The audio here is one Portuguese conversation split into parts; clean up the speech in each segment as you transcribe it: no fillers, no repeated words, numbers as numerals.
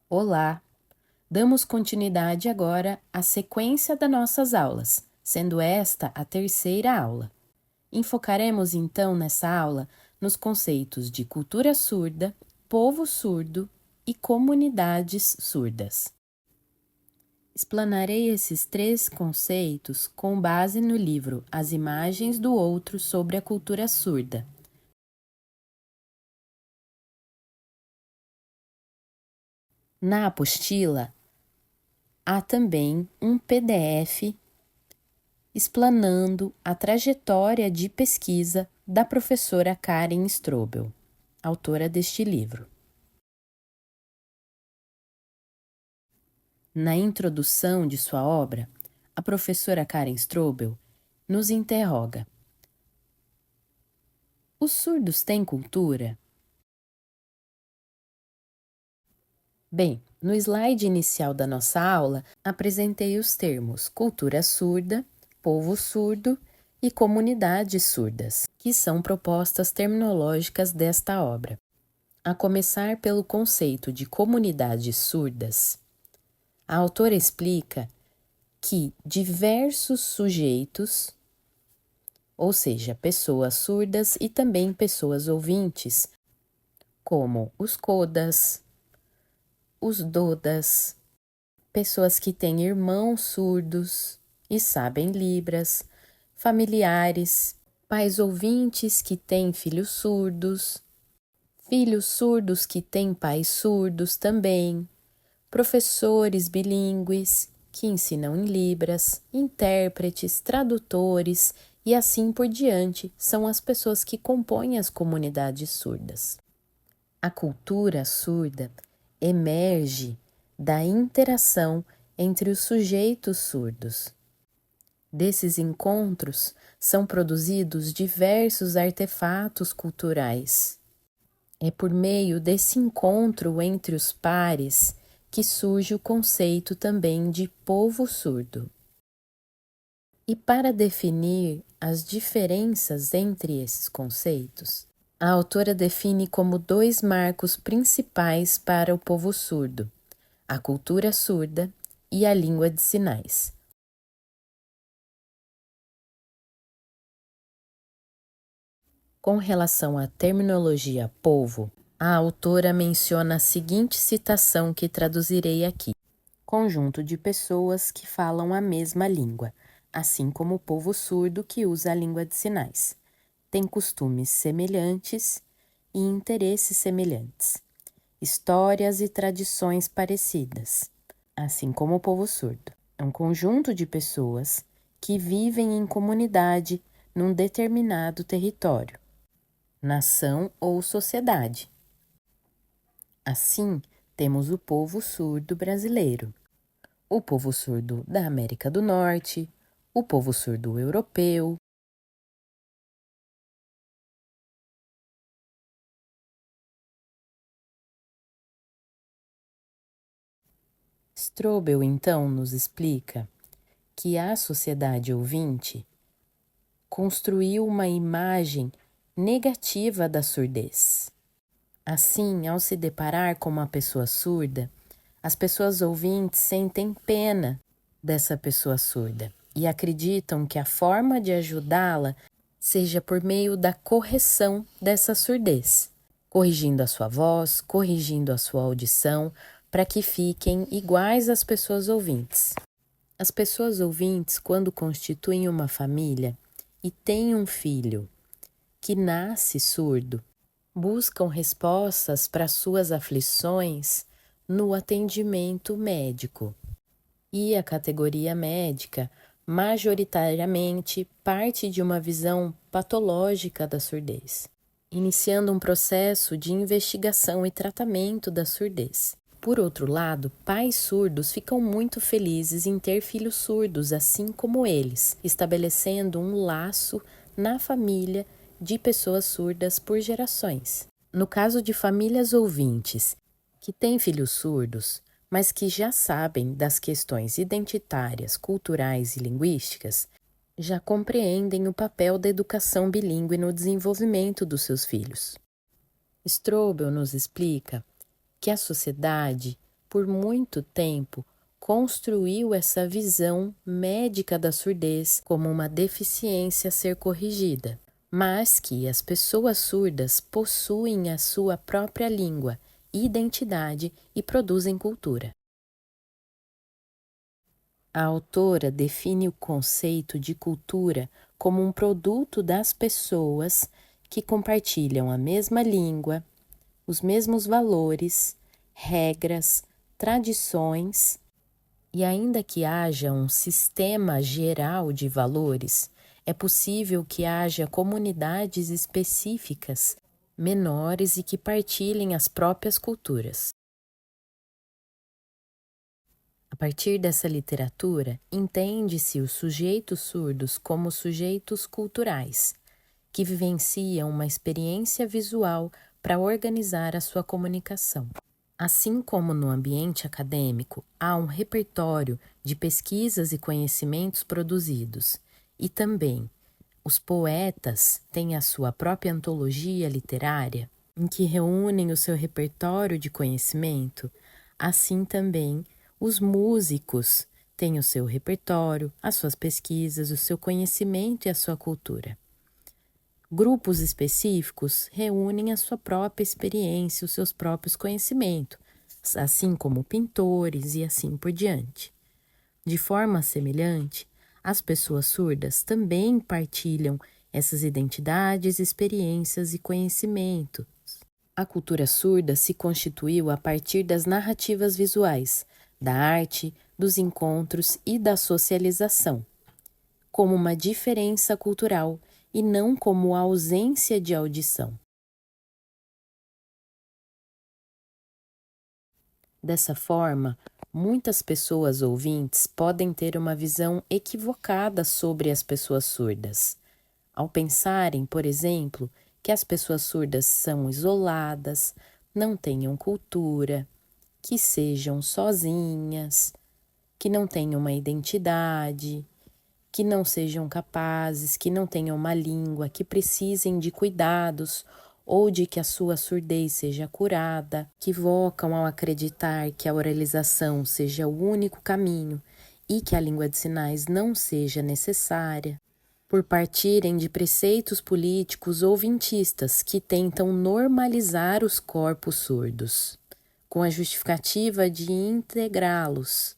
Olá! Damos continuidade agora à sequência das nossas aulas, sendo esta a terceira aula. Enfocaremos então nessa aula nos conceitos de cultura surda, povo surdo e comunidades surdas. Explanarei esses três conceitos com base no livro As Imagens do Outro sobre a Cultura Surda. Na apostila, há também um PDF explanando a trajetória de pesquisa da professora Karen Strobel, autora deste livro. Na introdução de sua obra, a professora Karen Strobel nos interroga: os surdos têm cultura? Bem, no slide inicial da nossa aula, apresentei os termos cultura surda, povo surdo e comunidades surdas, que são propostas terminológicas desta obra. A começar pelo conceito de comunidades surdas, a autora explica que diversos sujeitos, ou seja, pessoas surdas e também pessoas ouvintes, como os codas, os dodas, pessoas que têm irmãos surdos e sabem libras, familiares, pais ouvintes que têm filhos surdos que têm pais surdos também, professores bilíngues que ensinam em libras, intérpretes, tradutores e assim por diante são as pessoas que compõem as comunidades surdas. A cultura surda emerge da interação entre os sujeitos surdos. Desses encontros são produzidos diversos artefatos culturais. É por meio desse encontro entre os pares que surge o conceito também de povo surdo. E para definir as diferenças entre esses conceitos, a autora define como dois marcos principais para o povo surdo: a cultura surda e a língua de sinais. Com relação à terminologia povo, a autora menciona a seguinte citação que traduzirei aqui: conjunto de pessoas que falam a mesma língua, assim como o povo surdo que usa a língua de sinais. Tem costumes semelhantes e interesses semelhantes, histórias e tradições parecidas, assim como o povo surdo. É um conjunto de pessoas que vivem em comunidade num determinado território, nação ou sociedade. Assim, temos o povo surdo brasileiro, o povo surdo da América do Norte, o povo surdo europeu. Strobel, então, nos explica que a sociedade ouvinte construiu uma imagem negativa da surdez. Assim, ao se deparar com uma pessoa surda, as pessoas ouvintes sentem pena dessa pessoa surda e acreditam que a forma de ajudá-la seja por meio da correção dessa surdez, corrigindo a sua voz, corrigindo a sua audição, para que fiquem iguais às pessoas ouvintes. As pessoas ouvintes, quando constituem uma família e têm um filho que nasce surdo, buscam respostas para suas aflições no atendimento médico. E a categoria médica, majoritariamente, parte de uma visão patológica da surdez, iniciando um processo de investigação e tratamento da surdez. Por outro lado, pais surdos ficam muito felizes em ter filhos surdos, assim como eles, estabelecendo um laço na família de pessoas surdas por gerações. No caso de famílias ouvintes que têm filhos surdos, mas que já sabem das questões identitárias, culturais e linguísticas, já compreendem o papel da educação bilíngue no desenvolvimento dos seus filhos. Strobel nos explica que a sociedade, por muito tempo, construiu essa visão médica da surdez como uma deficiência a ser corrigida, mas que as pessoas surdas possuem a sua própria língua, identidade e produzem cultura. A autora define o conceito de cultura como um produto das pessoas que compartilham a mesma língua, os mesmos valores, regras, tradições, e ainda que haja um sistema geral de valores, é possível que haja comunidades específicas menores e que partilhem as próprias culturas. A partir dessa literatura, entende-se os sujeitos surdos como sujeitos culturais, que vivenciam uma experiência visual para organizar a sua comunicação. Assim como no ambiente acadêmico, há um repertório de pesquisas e conhecimentos produzidos, e também os poetas têm a sua própria antologia literária, em que reúnem o seu repertório de conhecimento, assim também os músicos têm o seu repertório, as suas pesquisas, o seu conhecimento e a sua cultura. Grupos específicos reúnem a sua própria experiência, os seus próprios conhecimentos, assim como pintores e assim por diante. De forma semelhante, as pessoas surdas também partilham essas identidades, experiências e conhecimentos. A cultura surda se constituiu a partir das narrativas visuais, da arte, dos encontros e da socialização, como uma diferença cultural e não como ausência de audição. Dessa forma, muitas pessoas ouvintes podem ter uma visão equivocada sobre as pessoas surdas, ao pensarem, por exemplo, que as pessoas surdas são isoladas, não tenham cultura, que sejam sozinhas, que não tenham uma identidade, que não sejam capazes, que não tenham uma língua, que precisem de cuidados ou de que a sua surdez seja curada, que evocam ao acreditar que a oralização seja o único caminho e que a língua de sinais não seja necessária, por partirem de preceitos políticos ouvintistas que tentam normalizar os corpos surdos, com a justificativa de integrá-los,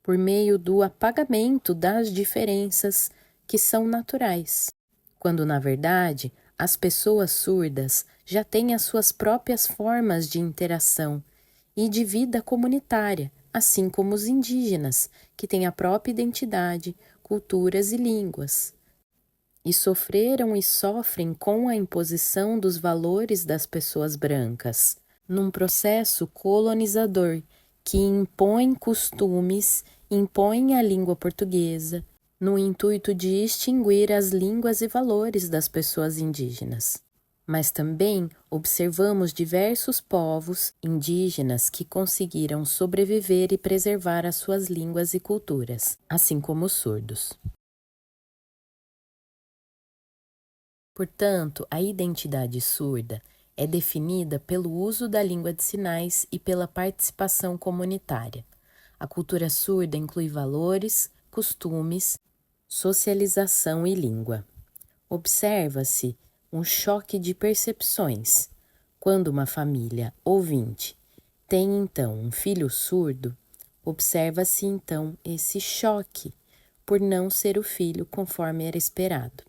por meio do apagamento das diferenças que são naturais, quando, na verdade, as pessoas surdas já têm as suas próprias formas de interação e de vida comunitária, assim como os indígenas, que têm a própria identidade, culturas e línguas, e sofreram e sofrem com a imposição dos valores das pessoas brancas, num processo colonizador que impõe costumes, impõe a língua portuguesa, no intuito de extinguir as línguas e valores das pessoas indígenas. Mas também observamos diversos povos indígenas que conseguiram sobreviver e preservar as suas línguas e culturas, assim como os surdos. Portanto, a identidade surda é definida pelo uso da língua de sinais e pela participação comunitária. A cultura surda inclui valores, costumes, socialização e língua. Observa-se um choque de percepções. Quando uma família ouvinte tem então um filho surdo, observa-se então esse choque por não ser o filho conforme era esperado,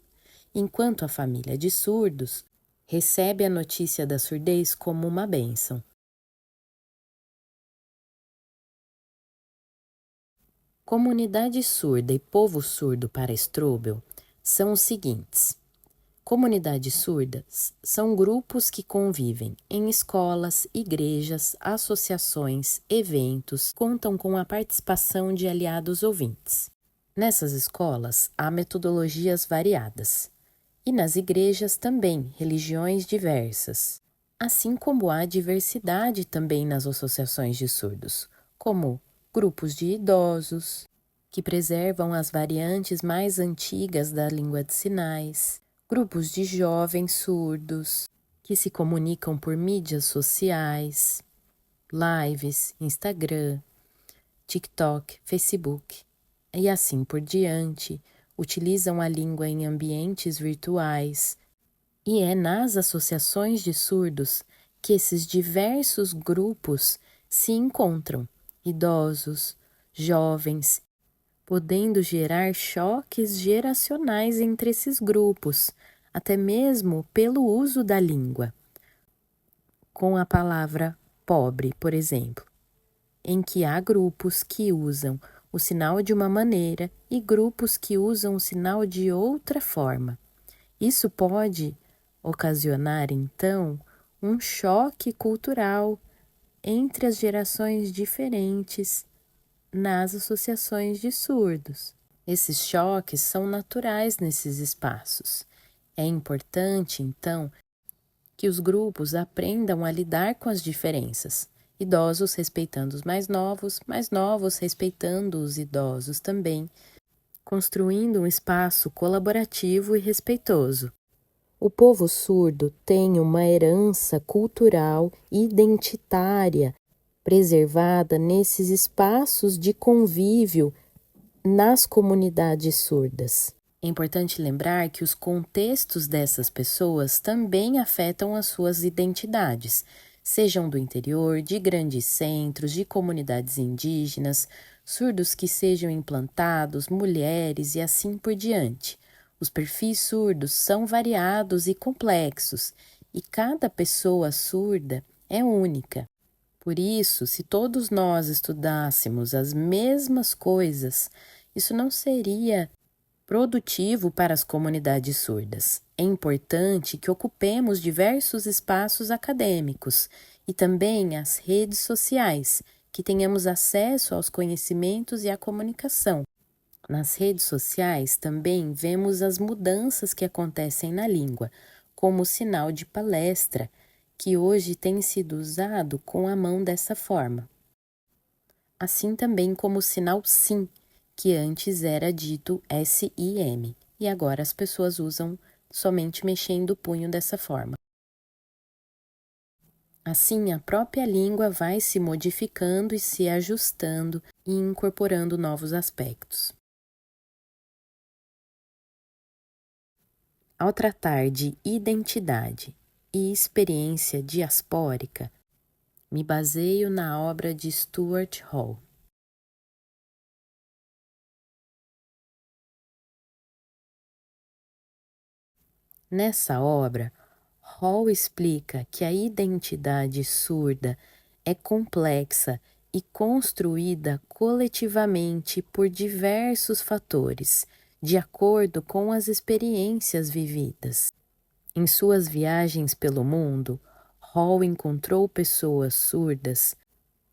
enquanto a família de surdos recebe a notícia da surdez como uma bênção. Comunidade surda e povo surdo para Strobel são os seguintes. Comunidades surdas são grupos que convivem em escolas, igrejas, associações, eventos, contam com a participação de aliados ouvintes. Nessas escolas há metodologias variadas. E nas igrejas também, religiões diversas. Assim como há diversidade também nas associações de surdos, como grupos de idosos, que preservam as variantes mais antigas da língua de sinais, grupos de jovens surdos, que se comunicam por mídias sociais, lives, Instagram, TikTok, Facebook e assim por diante, utilizam a língua em ambientes virtuais. E é nas associações de surdos que esses diversos grupos se encontram, idosos, jovens, podendo gerar choques geracionais entre esses grupos, até mesmo pelo uso da língua. Com a palavra pobre, por exemplo, em que há grupos que usam o sinal de uma maneira e grupos que usam o sinal de outra forma. Isso pode ocasionar, então, um choque cultural entre as gerações diferentes nas associações de surdos. Esses choques são naturais nesses espaços. É importante, então, que os grupos aprendam a lidar com as diferenças. Idosos respeitando os mais novos respeitando os idosos também, construindo um espaço colaborativo e respeitoso. O povo surdo tem uma herança cultural identitária preservada nesses espaços de convívio nas comunidades surdas. É importante lembrar que os contextos dessas pessoas também afetam as suas identidades, sejam do interior, de grandes centros, de comunidades indígenas, surdos que sejam implantados, mulheres e assim por diante. Os perfis surdos são variados e complexos, e cada pessoa surda é única. Por isso, se todos nós estudássemos as mesmas coisas, isso não seria produtivo para as comunidades surdas. É importante que ocupemos diversos espaços acadêmicos e também as redes sociais, que tenhamos acesso aos conhecimentos e à comunicação. Nas redes sociais também vemos as mudanças que acontecem na língua, como o sinal de palestra, que hoje tem sido usado com a mão dessa forma. Assim também como o sinal SIM, que antes era dito SIM, e agora as pessoas usam somente mexendo o punho dessa forma. Assim, a própria língua vai se modificando e se ajustando e incorporando novos aspectos. Ao tratar de identidade e experiência diaspórica, me baseio na obra de Stuart Hall. Nessa obra, Hall explica que a identidade surda é complexa e construída coletivamente por diversos fatores, de acordo com as experiências vividas. Em suas viagens pelo mundo, Hall encontrou pessoas surdas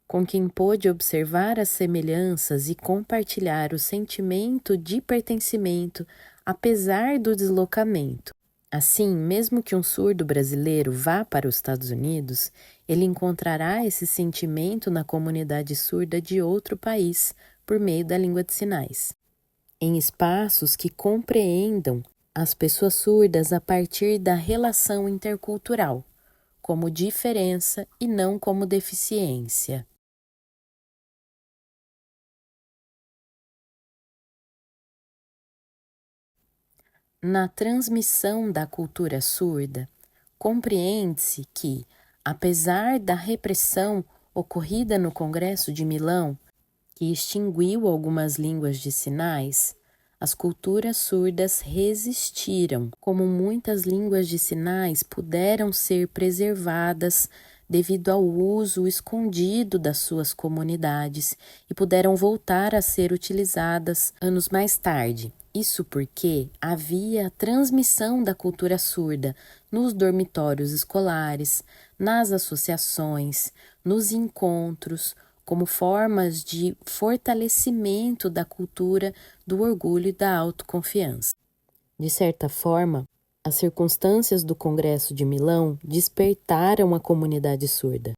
com quem pôde observar as semelhanças e compartilhar o sentimento de pertencimento apesar do deslocamento. Assim, mesmo que um surdo brasileiro vá para os Estados Unidos, ele encontrará esse sentimento na comunidade surda de outro país por meio da língua de sinais. Em espaços que compreendam as pessoas surdas a partir da relação intercultural, como diferença e não como deficiência. Na transmissão da cultura surda, compreende-se que, apesar da repressão ocorrida no Congresso de Milão, que extinguiu algumas línguas de sinais, as culturas surdas resistiram, como muitas línguas de sinais puderam ser preservadas devido ao uso escondido das suas comunidades e puderam voltar a ser utilizadas anos mais tarde. Isso porque havia transmissão da cultura surda nos dormitórios escolares, nas associações, nos encontros, como formas de fortalecimento da cultura do orgulho e da autoconfiança. De certa forma, as circunstâncias do Congresso de Milão despertaram a comunidade surda.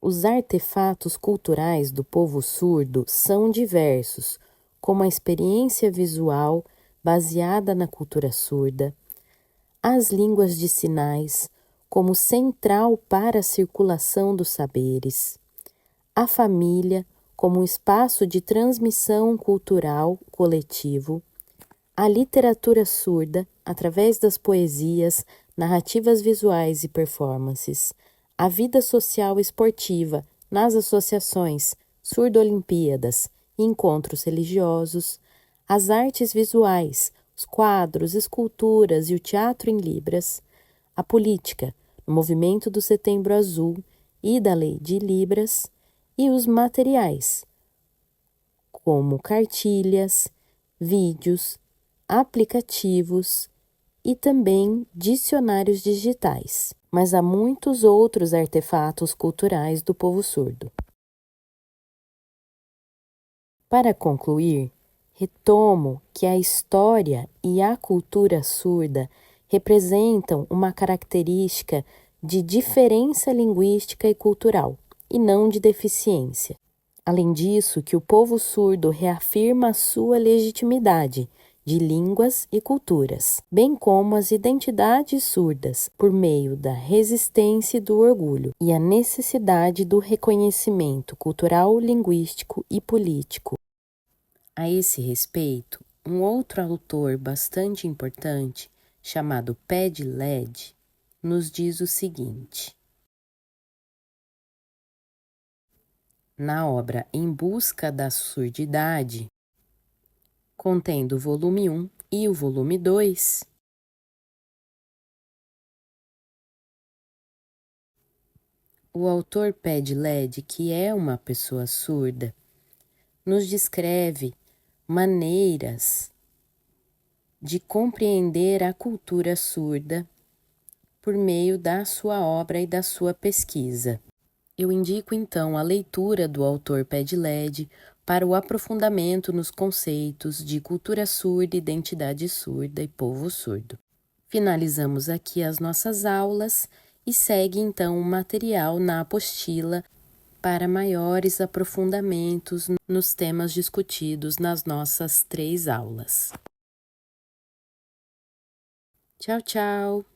Os artefatos culturais do povo surdo são diversos, como a experiência visual baseada na cultura surda, as línguas de sinais, como central para a circulação dos saberes, a família como um espaço de transmissão cultural coletivo, a literatura surda, através das poesias, narrativas visuais e performances, a vida social esportiva nas associações, surdo-olimpíadas e encontros religiosos, as artes visuais, os quadros, esculturas e o teatro em Libras, a política, no movimento do Setembro Azul e da Lei de Libras, e os materiais, como cartilhas, vídeos, aplicativos e também dicionários digitais. Mas há muitos outros artefatos culturais do povo surdo. Para concluir, retomo que a história e a cultura surda representam uma característica de diferença linguística e cultural, e não de deficiência. Além disso, que o povo surdo reafirma a sua legitimidade de línguas e culturas, bem como as identidades surdas, por meio da resistência e do orgulho, e a necessidade do reconhecimento cultural, linguístico e político. A esse respeito, um outro autor bastante importante, chamado Pé de Led, nos diz o seguinte: na obra Em Busca da Surdidade, contendo o volume 1 e o volume 2, o autor Pé de Led, que é uma pessoa surda, nos descreve maneiras de compreender a cultura surda por meio da sua obra e da sua pesquisa. Eu indico então a leitura do autor Pé de Led para o aprofundamento nos conceitos de cultura surda, identidade surda e povo surdo. Finalizamos aqui as nossas aulas e segue então o material na apostila para maiores aprofundamentos nos temas discutidos nas nossas 3 aulas. Tchau, tchau!